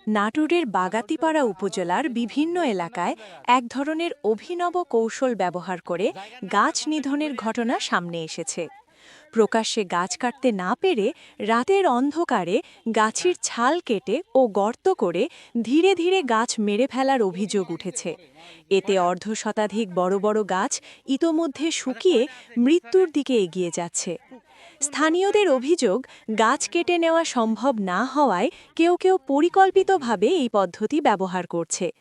নাটোরের বাগাতিপাড়া উপজেলার বিভিন্ন এলাকায় এক ধরনের অভিনব কৌশল ব্যবহার করে গাছ নিধনের ঘটনা সামনে এসেছে। প্রকাশ্যে গাছ কাটতে না পেরে রাতের অন্ধকারে গাছের ছাল কেটে ও গর্ত করে ধীরে ধীরে গাছ মেরে ফেলার অভিযোগ উঠেছে। এতে অর্ধশতাধিক বড় বড় গাছ ইতোমধ্যে শুকিয়ে মৃত্যুর দিকে এগিয়ে যাচ্ছে। স্থানীয়দের অভিযোগ, গাছ কেটে নেওয়া সম্ভব না হওয়ায় কেউ কেউ পরিকল্পিতভাবে এই পদ্ধতি ব্যবহার করছে।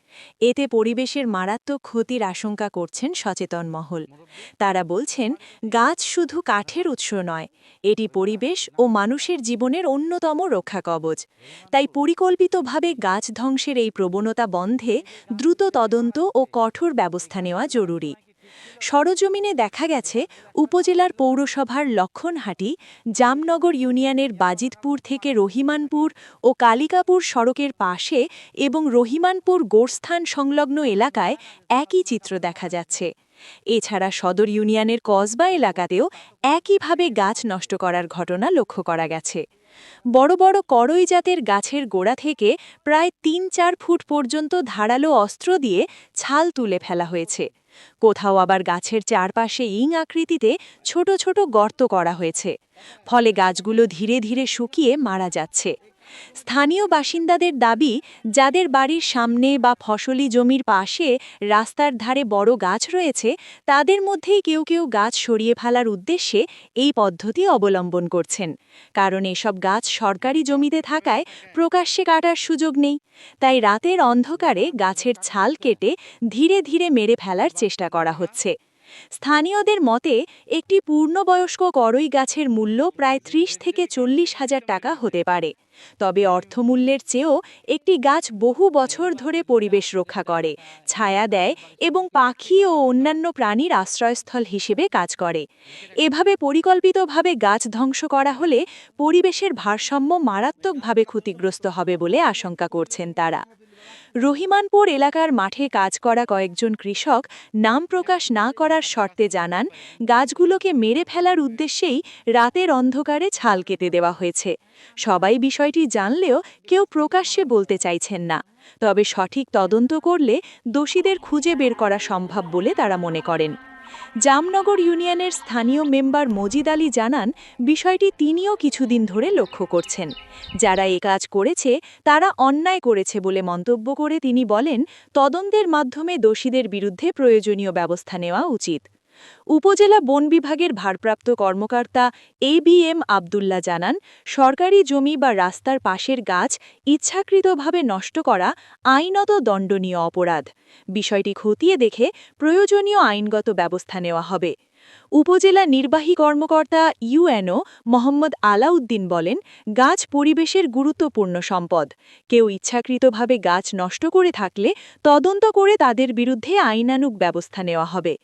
এতে পরিবেশের মারাত্মক ক্ষতির আশঙ্কা করছেন সচেতন মহল। তারা বলছেন, গাছ শুধু কাঠের উৎস নয়, এটি পরিবেশ ও মানুষের জীবনের অন্যতম রক্ষা কবচ। তাই পরিকল্পিতভাবে গাছ ধ্বংসের এই প্রবণতা বন্ধে দ্রুত তদন্ত ও কঠোর ব্যবস্থা নেওয়া জরুরি। সরজমিনে দেখা গেছে, উপজেলার পৌরসভার লক্ষণহাটি, জামনগর ইউনিয়নের বাজিতপুর থেকে রহিমানপুর ও কালিকাপুর সড়কের পাশে এবং রহিমানপুর গোরস্থান সংলগ্ন এলাকায় একই চিত্র দেখা যাচ্ছে। এছাড়া সদর ইউনিয়নের কসবা এলাকাতেও একইভাবে গাছ নষ্ট করার ঘটনা লক্ষ্য করা গেছে। বড় বড় করই জাতের গাছের গোড়া থেকে প্রায় ৩-৪ ফুট পর্যন্ত ধারালো অস্ত্র দিয়ে ছাল তুলে ফেলা হয়েছে। কোথাও আবার গাছের চারপাশে ইং আকৃতিতে ছোট ছোট গর্ত করা হয়েছে। ফলে গাছগুলো ধীরে ধীরে শুকিয়ে মারা যাচ্ছে। স্থানীয় বাসিন্দাদের দাবি, যাদের বাড়ির সামনে বা ফসলি জমির পাশে রাস্তার ধারে বড় গাছ রয়েছে, তাদের মধ্যেই কেউ কেউ গাছ সরিয়ে ফেলার উদ্দেশ্যে এই পদ্ধতি অবলম্বন করছেন। কারণ এসব গাছ সরকারি জমিতে থাকায় প্রকাশ্যে কাটার সুযোগ নেই। তাই রাতের অন্ধকারে গাছের ছাল কেটে ধীরে ধীরে মেরে ফেলার চেষ্টা করা হচ্ছে। স্থানীয়দের মতে, একটি পূর্ণবয়স্ক করই গাছের মূল্য প্রায় ৩০ থেকে ৪০ হাজার টাকা হতে পারে। তবে অর্থমূল্যের চেয়েও একটি গাছ বহু বছর ধরে পরিবেশ রক্ষা করে, ছায়া দেয় এবং পাখি ও অন্যান্য প্রাণীর আশ্রয়স্থল হিসেবে কাজ করে। এভাবে পরিকল্পিতভাবে গাছ ধ্বংস করা হলে পরিবেশের ভারসাম্য মারাত্মকভাবে ক্ষতিগ্রস্ত হবে বলে আশঙ্কা করছেন তারা। রহিমানপুর এলাকার মাঠে কাজ করা কয়েকজন কৃষক নাম প্রকাশ না করার শর্তে জানান, গাছগুলোকে মেরে ফেলার উদ্দেশ্যেই রাতের অন্ধকারে ছাল কেটে দেওয়া হয়েছে। সবাই বিষয়টি জানলেও কেউ প্রকাশ্যে বলতে চাইছেন না। তবে সঠিক তদন্ত করলে দোষীদের খুঁজে বের করা সম্ভব বলে তারা মনে করেন। জামনগর ইউনিয়নের স্থানীয় মেম্বার মজিদ আলী জানান, বিষয়টি তিনিও কিছুদিন ধরে লক্ষ্য করছেন। যারা এ কাজ করেছে তারা অন্যায় করেছে বলে মন্তব্য করে তিনি বলেন, তদন্তের মাধ্যমে দোষীদের বিরুদ্ধে প্রয়োজনীয় ব্যবস্থা নেওয়া উচিত। উপজেলা বন বিভাগের ভারপ্রাপ্ত কর্মকর্তা ABM আবদুল্লাহ জানান, সরকারি জমি বা রাস্তার পাশের গাছ ইচ্ছাকৃতভাবে নষ্ট করা আইনত দণ্ডনীয় অপরাধ। বিষয়টি খতিয়ে দেখে প্রয়োজনীয় আইনগত ব্যবস্থা নেওয়া হবে। উপজেলা নির্বাহী কর্মকর্তা UNO মোহাম্মদ আলাউদ্দিন বলেন, গাছ পরিবেশের গুরুত্বপূর্ণ সম্পদ। কেউ ইচ্ছাকৃতভাবে গাছ নষ্ট করে থাকলে তদন্ত করে তাদের বিরুদ্ধে আইনানুগ ব্যবস্থা নেওয়া হবে।